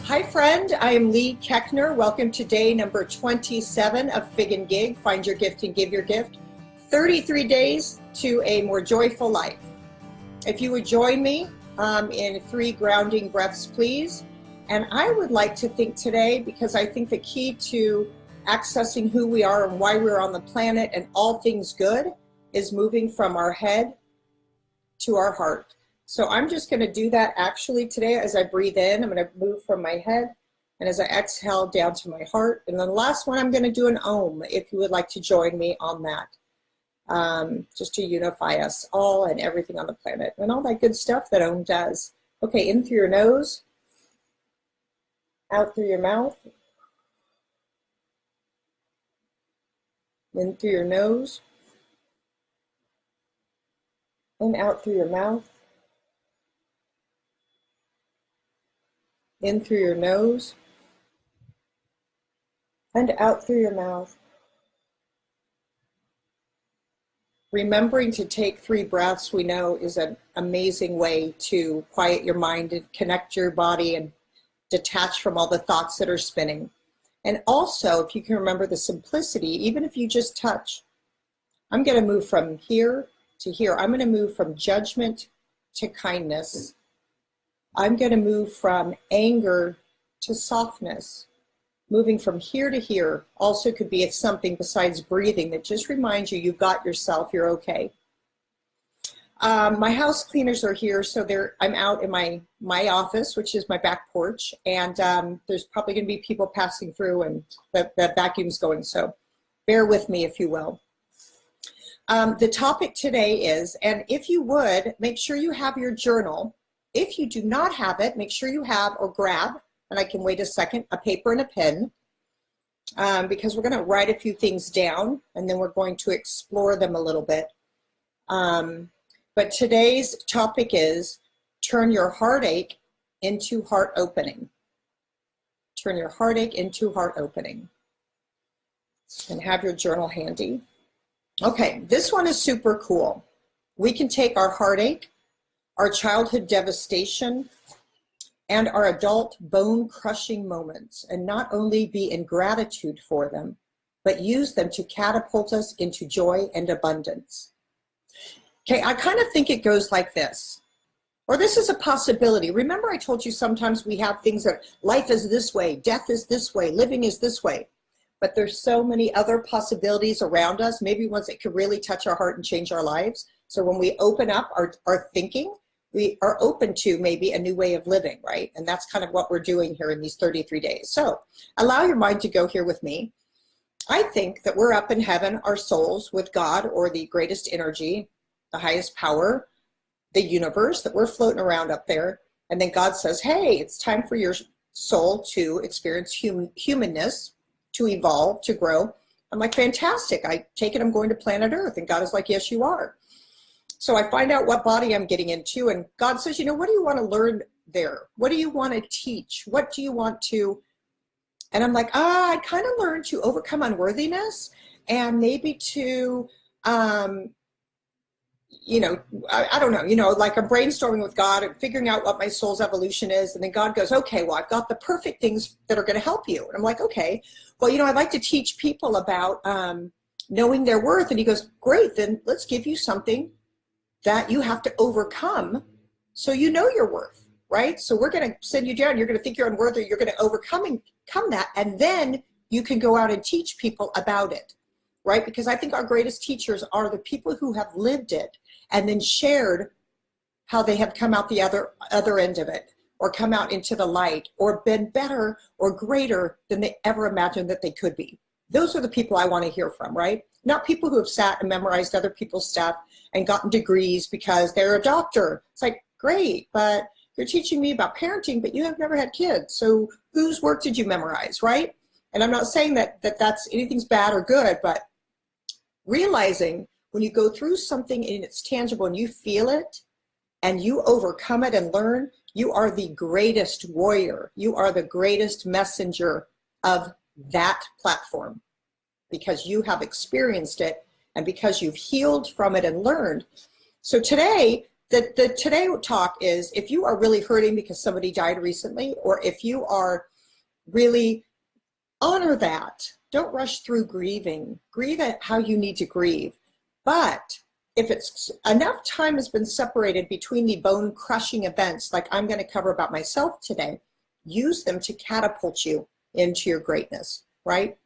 Hi friend, I am Lee Keckner. Welcome to day number 27 of FYG GYG, Find Your Gift and Give Your Gift. 33 days to a more joyful life. If you would join me in 3 grounding breaths, please. And I would like to think today, because I think the key to accessing who we are and why we're on the planet and all things good is moving from our head to our heart. So I'm just going to do that actually today as I breathe in. I'm going to move from my head, and as I exhale down to my heart. And then the last one, I'm going to do an Om, if you would like to join me on that, just to unify us all and everything on the planet and all that good stuff that Om does. Okay, in through your nose, out through your mouth, in through your nose, and out through your mouth. In through your nose and out through your mouth. Remembering to take 3 breaths, we know, is an amazing way to quiet your mind and connect your body and detach from all the thoughts that are spinning. And also, if you can remember the simplicity, even if you just touch, I'm going to move from here to here. I'm going to move from judgment to kindness. I'm going to move from anger to softness. Moving from here to here also could be something besides breathing that just reminds you you've got yourself, you're okay. My house cleaners are here, so I'm out in my office, which is my back porch, and there's probably going to be people passing through, and the vacuum's going, so bear with me if you will. The topic today is, and if you would, make sure you have your journal. If you do not have it, make sure you have or grab, and I can wait a second, a paper and a pen, because we're going to write a few things down, and then we're going to explore them a little bit. But today's topic is turn your heartache into heart opening. Turn your heartache into heart opening. And have your journal handy. Okay, this one is super cool. We can take our heartache, our childhood devastation, and our adult bone-crushing moments, and not only be in gratitude for them, but use them to catapult us into joy and abundance. Okay, I kind of think it goes like this, or this is a possibility. Remember I told you sometimes we have things that life is this way, death is this way, living is this way, but there's so many other possibilities around us, maybe ones that could really touch our heart and change our lives. So when we open up our thinking, we are open to maybe a new way of living, right? And that's kind of what we're doing here in these 33 days. So allow your mind to go here with me. I think that we're up in heaven, our souls, with God, or the greatest energy, the highest power, the universe, that we're floating around up there. And then God says, hey, it's time for your soul to experience humanness, to evolve, to grow. I'm like, fantastic. I take it I'm going to planet Earth. And God is like, yes, you are. So I find out what body I'm getting into, and God says, you know, what do you want to learn there? What do you want to teach? What do you want to, and I'm like, I kind of learned to overcome unworthiness, and maybe to, you know, I don't know, you know, like I'm brainstorming with God and figuring out what my soul's evolution is. And then God goes, okay, well, I've got the perfect things that are going to help you. And I'm like, okay, well, you know, I'd like to teach people about knowing their worth. And he goes, great, then let's give you something that you have to overcome so you know your worth, right? So we're going to send you down. You're going to think you're unworthy. You're going to overcome that, and then you can go out and teach people about it, right? Because I think our greatest teachers are the people who have lived it and then shared how they have come out the other end of it, or come out into the light, or been better or greater than they ever imagined that they could be. Those are the people I want to hear from, right? Not people who have sat and memorized other people's stuff and gotten degrees because they're a doctor. It's like, great, but you're teaching me about parenting, but you have never had kids. So whose work did you memorize, right? And I'm not saying that's anything's bad or good, but realizing when you go through something and it's tangible and you feel it and you overcome it and learn, you are the greatest warrior. You are the greatest messenger of that platform, because you have experienced it and because you've healed from it and learned. So today, the today talk is, if you are really hurting because somebody died recently, or if you are really, honor that. Don't rush through grieving. Grieve at how you need to grieve. But if it's enough time has been separated between the bone crushing events, like I'm going to cover about myself today, use them to catapult you into your greatness, right?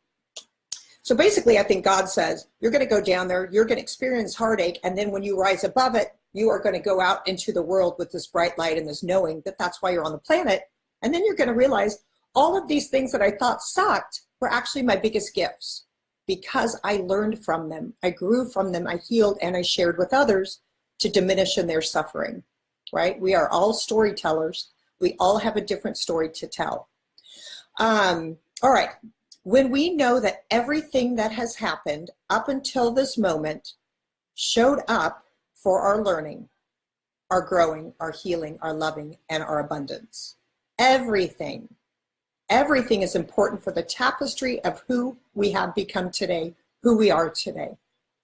So basically, I think God says, you're going to go down there, you're going to experience heartache, and then when you rise above it, you are going to go out into the world with this bright light and this knowing that that's why you're on the planet. And then you're going to realize all of these things that I thought sucked were actually my biggest gifts, because I learned from them, I grew from them, I healed, and I shared with others to diminish in their suffering, right? We are all storytellers. We all have a different story to tell. All right. When we know that everything that has happened up until this moment showed up for our learning, our growing, our healing, our loving, and our abundance, everything is important for the tapestry of who we have become today, who we are today,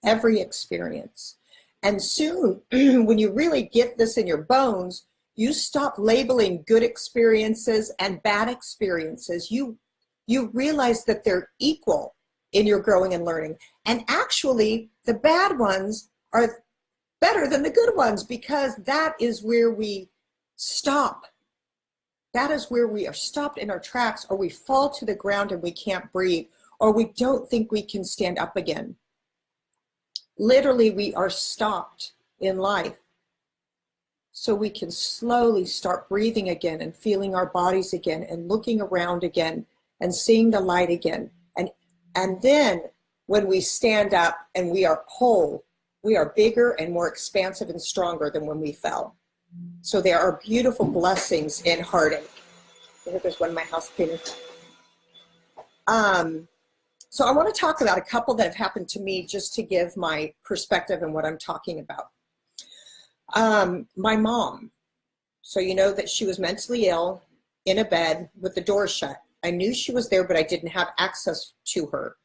every experience. And soon, when you really get this in your bones, you stop labeling good experiences and bad experiences. You realize that they're equal in your growing and learning. And actually, the bad ones are better than the good ones, because that is where we stop. That is where we are stopped in our tracks, or we fall to the ground and we can't breathe, or we don't think we can stand up again. Literally, we are stopped in life. So we can slowly start breathing again and feeling our bodies again and looking around again and seeing the light again. And then when we stand up and we are whole, we are bigger and more expansive and stronger than when we fell. So there are beautiful blessings in heartache. I think there's one in my house painted. So I want to talk about a couple that have happened to me, just to give my perspective and what I'm talking about. My mom. So you know that she was mentally ill in a bed with the door shut. I knew she was there, but I didn't have access to her.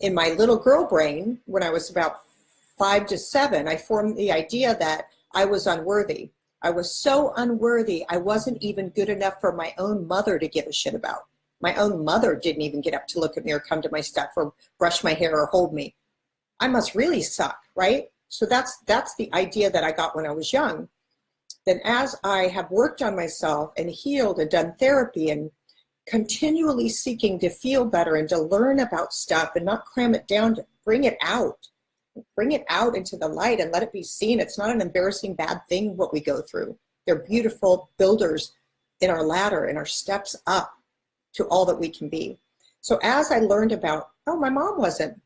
In my little girl brain, when I was about 5 to 7, I formed the idea that I was unworthy. I was so unworthy, I wasn't even good enough for my own mother to give a shit about. My own mother didn't even get up to look at me or come to my stuff or brush my hair or hold me. I must really suck, right? So that's the idea that I got when I was young. Then as I have worked on myself and healed and done therapy and continually seeking to feel better and to learn about stuff and not cram it down, to bring it out into the light and let it be seen. It's not an embarrassing bad thing what we go through. They're beautiful builders in our ladder and our steps up to all that we can be. So as I learned about, oh, my mom wasn't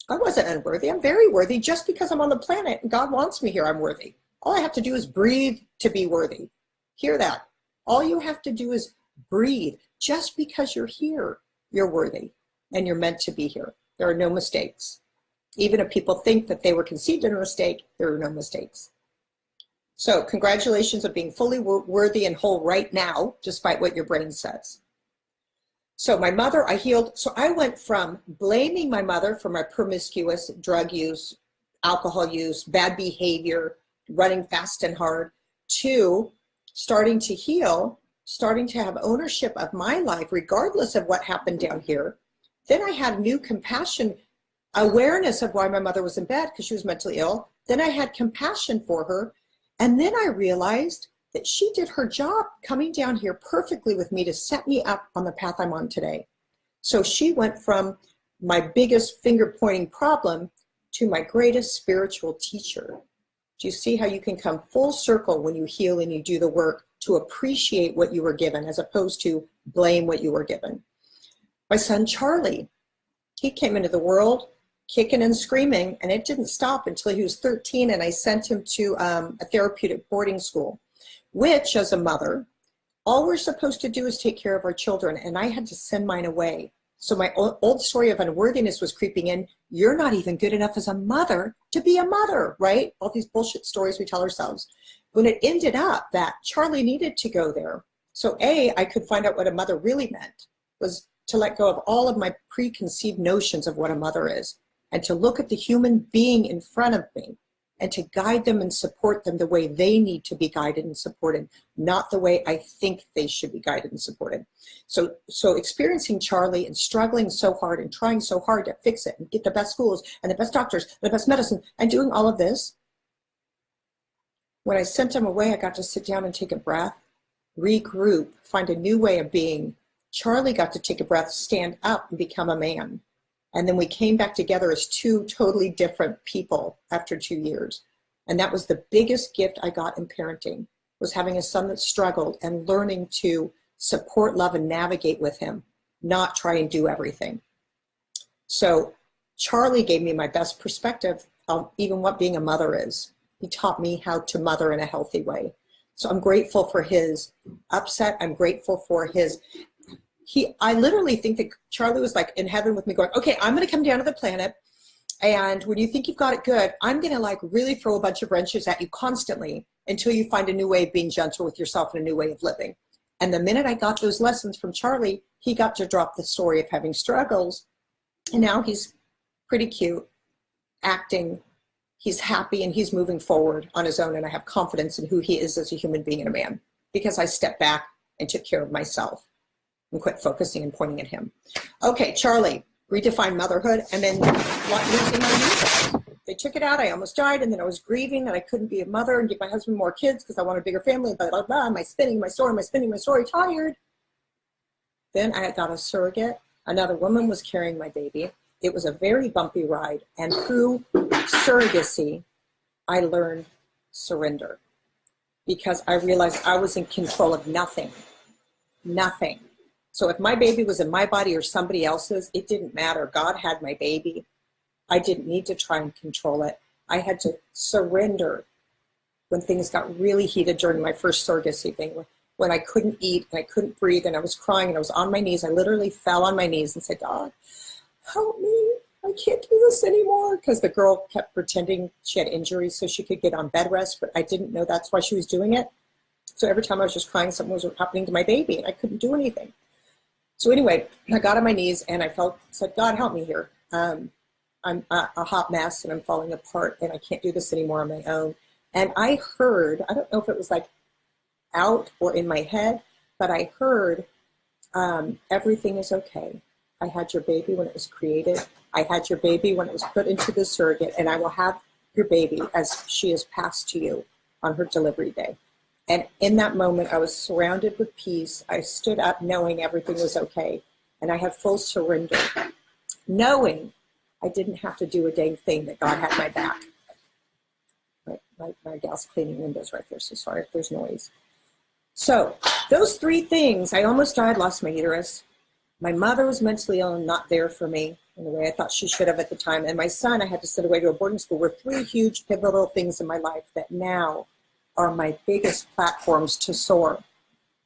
unworthy. I'm very worthy. Just because I'm on the planet and God wants me here, I'm worthy. All I have to do is breathe to be worthy. Hear that? All you have to do is breathe. Just because you're here, you're worthy and you're meant to be here. There are no mistakes. Even if people think that they were conceived in a mistake, there are no mistakes. So congratulations on being fully worthy and whole right now, despite what your brain says. So my mother, I healed. So I went from blaming my mother for my promiscuous drug use, alcohol use, bad behavior, running fast and hard, to starting to heal, starting to have ownership of my life, regardless of what happened down here. Then I had new compassion, awareness of why my mother was in bed, because she was mentally ill. Then I had compassion for her. And then I realized that she did her job coming down here perfectly with me to set me up on the path I'm on today. So she went from my biggest finger pointing problem to my greatest spiritual teacher. Do you see how you can come full circle when you heal and you do the work to appreciate what you were given as opposed to blame what you were given? My son Charlie, he came into the world kicking and screaming, and it didn't stop until he was 13, and I sent him to a therapeutic boarding school, which, as a mother, all we're supposed to do is take care of our children, and I had to send mine away. So my old story of unworthiness was creeping in. You're not even good enough as a mother to be a mother, right? All these bullshit stories we tell ourselves. When it ended up that Charlie needed to go there, so I could find out what a mother really meant, was to let go of all of my preconceived notions of what a mother is, and to look at the human being in front of me and to guide them and support them the way they need to be guided and supported, not the way I think they should be guided and supported. So experiencing Charlie and struggling so hard and trying so hard to fix it and get the best schools and the best doctors and the best medicine and doing all of this, when I sent him away, I got to sit down and take a breath, regroup, find a new way of being. Charlie got to take a breath, stand up, and become a man. And then we came back together as two totally different people after 2 years. And that was the biggest gift I got in parenting, was having a son that struggled and learning to support, love, and navigate with him, not try and do everything. So Charlie gave me my best perspective of even what being a mother is. He taught me how to mother in a healthy way. So I'm grateful for his upset. I'm grateful for his, I literally think that Charlie was like in heaven with me going, okay, I'm going to come down to the planet. And when you think you've got it good, I'm going to like really throw a bunch of wrenches at you constantly until you find a new way of being gentle with yourself and a new way of living. And the minute I got those lessons from Charlie, he got to drop the story of having struggles. And now he's pretty cute, acting. He's happy and he's moving forward on his own. And I have confidence in who he is as a human being and a man because I stepped back and took care of myself and quit focusing and pointing at him. Okay, Charlie, redefined motherhood and then losing my knees. They took it out. I almost died. And then I was grieving that I couldn't be a mother and give my husband more kids because I wanted a bigger family, blah, blah, blah. My spinning my story, tired. Then I got a surrogate. Another woman was carrying my baby. It was a very bumpy ride. And through surrogacy, I learned surrender because I realized I was in control of nothing. So if my baby was in my body or somebody else's, it didn't matter. God had my baby. I didn't need to try and control it. I had to surrender when things got really heated during my first surrogacy thing, when I couldn't eat and I couldn't breathe and I was crying and I was on my knees. I literally fell on my knees and said, God, help me. I can't do this anymore. Because the girl kept pretending she had injuries so she could get on bed rest, but I didn't know that's why she was doing it. So every time I was just crying, something was happening to my baby and I couldn't do anything. So anyway, I got on my knees and I said, God, help me here. I'm a hot mess and I'm falling apart and I can't do this anymore on my own. And I heard, I don't know if it was like out or in my head, but I heard, everything is okay. I had your baby when it was created. I had your baby when it was put into the surrogate, and I will have your baby as she is passed to you on her delivery day. And in that moment, I was surrounded with peace. I stood up knowing everything was okay. And I had full surrender, knowing I didn't have to do a dang thing, that God had my back. My gal's cleaning windows right there, so sorry if there's noise. So those three things, I almost died, lost my uterus. My mother was mentally ill and not there for me in the way I thought she should have at the time. And my son, I had to send away to a boarding school, were three huge pivotal things in my life that now are my biggest platforms to soar,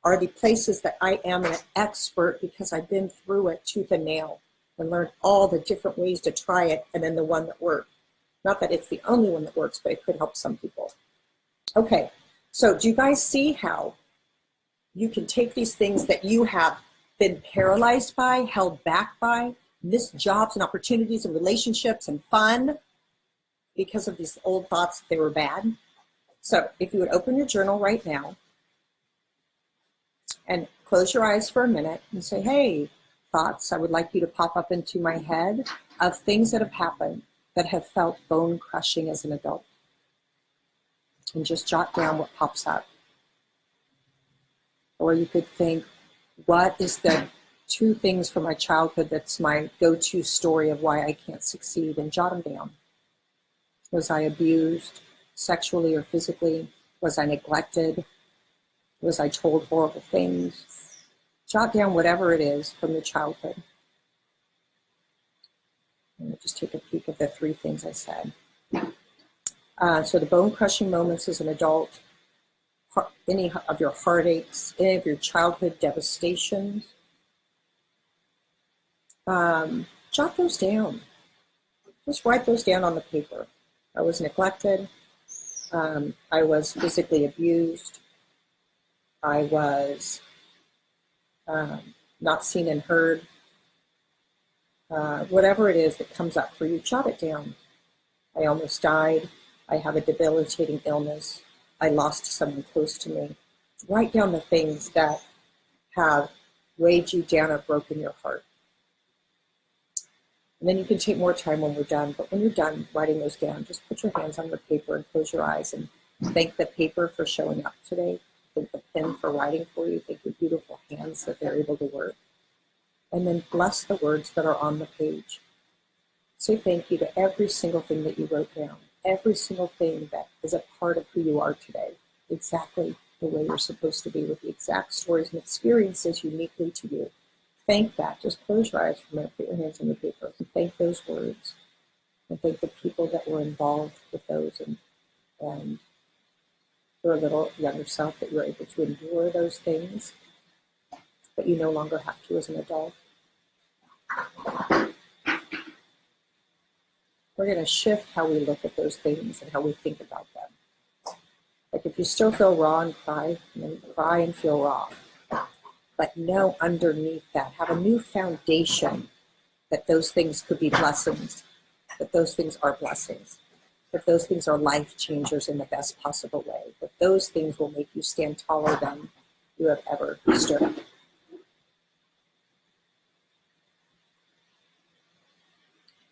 are the places that I am an expert because I've been through it tooth and nail and learned all the different ways to try it and then the one that worked. Not that it's the only one that works, but it could help some people. Okay, so do you guys see how you can take these things that you have been paralyzed by, held back by, missed jobs and opportunities and relationships and fun because of these old thoughts that they were bad? So if you would open your journal right now and close your eyes for a minute and say, hey, thoughts, I would like you to pop up into my head of things that have happened that have felt bone crushing as an adult. And just jot down what pops up. Or you could think, what is the two things from my childhood that's my go-to story of why I can't succeed? And jot them down. Was I abused sexually or physically? Was I neglected? Was I told horrible things? Jot down whatever it is from your childhood. And we'll just take a peek at the three things I said. So the bone-crushing moments as an adult, any of your heartaches, any of your childhood devastations, jot those down. Just write those down on the paper. I was neglected. I was physically abused. I was not seen and heard. Whatever it is that comes up for you, jot it down. I almost died. I have a debilitating illness. I lost someone close to me. Write down the things that have weighed you down or broken your heart. And then you can take more time when we're done. But when you're done writing those down, just put your hands on the paper and close your eyes and thank the paper for showing up today. Thank the pen for writing for you. Thank your beautiful hands that they're able to work. And then bless the words that are on the page. Say thank you to every single thing that you wrote down. Every single thing that is a part of who you are today. Exactly the way you're supposed to be, with the exact stories and experiences uniquely to you. Thank that. Just close your eyes for a minute, put your hands on the paper, and thank those words. And thank the people that were involved with those, and your little younger self, that you're able to endure those things, but you no longer have to as an adult. We're going to shift how we look at those things and how we think about them. Like if you still feel raw and cry, then cry and feel raw. But know underneath that, have a new foundation that those things could be blessings, that those things are blessings, that those things are life changers in the best possible way, that those things will make you stand taller than you have ever stood.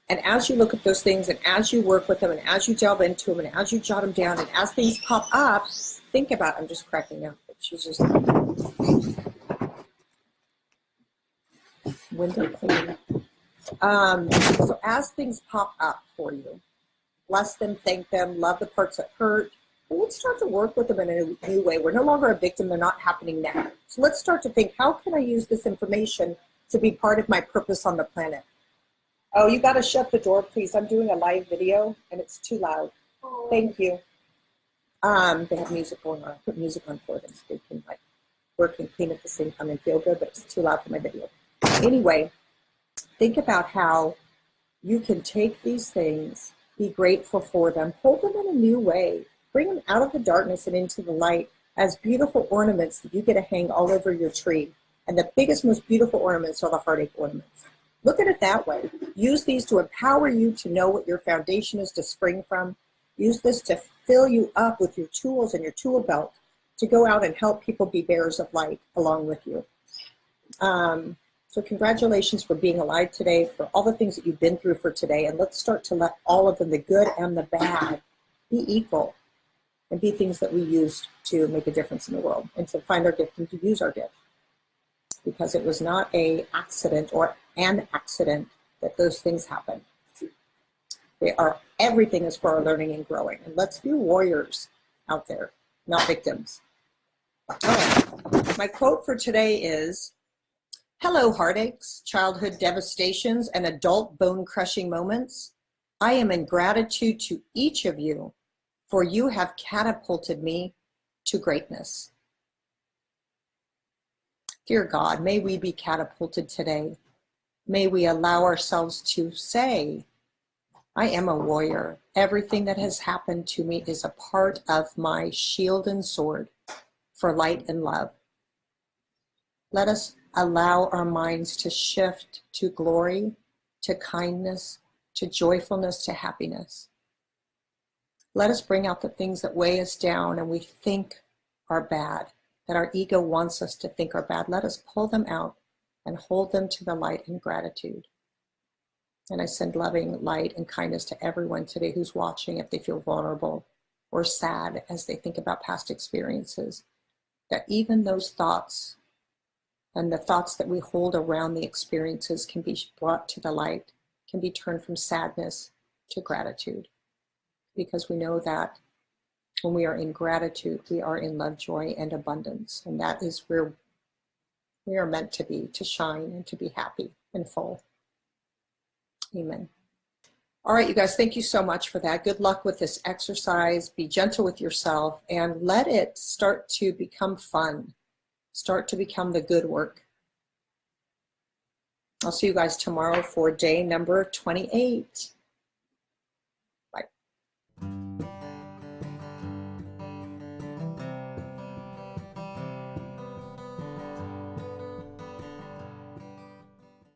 And as you look at those things, and as you work with them, and as you delve into them, and as you jot them down, and as things pop up, think about, I'm just cracking up, but she's just window cleaning. So as things pop up for you, bless them, thank them, love the parts that hurt, and let's start to work with them in a new way. We're no longer a victim, they're not happening now. So let's start to think, how can I use this information to be part of my purpose on the planet? Oh, you got to shut the door, please. I'm doing a live video, and it's too loud. Oh. Thank you. They have music going on. I put music on for them so they can like work and clean at the same time and feel good, but it's too loud for my video. Anyway, think about how you can take these things, be grateful for them, hold them in a new way, bring them out of the darkness and into the light as beautiful ornaments that you get to hang all over your tree. And the biggest, most beautiful ornaments are the heartache ornaments. Look at it that way. Use these to empower you to know what your foundation is to spring from. Use this to fill you up with your tools and your tool belt to go out and help people be bearers of light along with you. So congratulations for being alive today, for all the things that you've been through for today. And let's start to let all of them, the good and the bad, be equal and be things that we use to make a difference in the world and to find our gift and to use our gift. Because it was not an accident or an accident that those things happen. Everything is for our learning and growing. And let's be warriors out there, not victims. All right. My quote for today is, "Hello, heartaches, childhood devastations, and adult bone-crushing moments. I am in gratitude to each of you, for you have catapulted me to greatness." Dear God, may we be catapulted today. May we allow ourselves to say, I am a warrior. Everything that has happened to me is a part of my shield and sword for light and love. Let us allow our minds to shift to glory, to kindness, to joyfulness, to happiness. Let us bring out the things that weigh us down and we think are bad, that our ego wants us to think are bad. Let us pull them out and hold them to the light in gratitude. And I send loving light and kindness to everyone today who's watching, if they feel vulnerable or sad as they think about past experiences, that even those thoughts and the thoughts that we hold around the experiences can be brought to the light, can be turned from sadness to gratitude. Because we know that when we are in gratitude, we are in love, joy, and abundance. And that is where we are meant to be, to shine and to be happy and full. Amen. All right, you guys, thank you so much for that. Good luck with this exercise. Be gentle with yourself and let it start to become fun. Start to become the good work. I'll see you guys tomorrow for day number 28.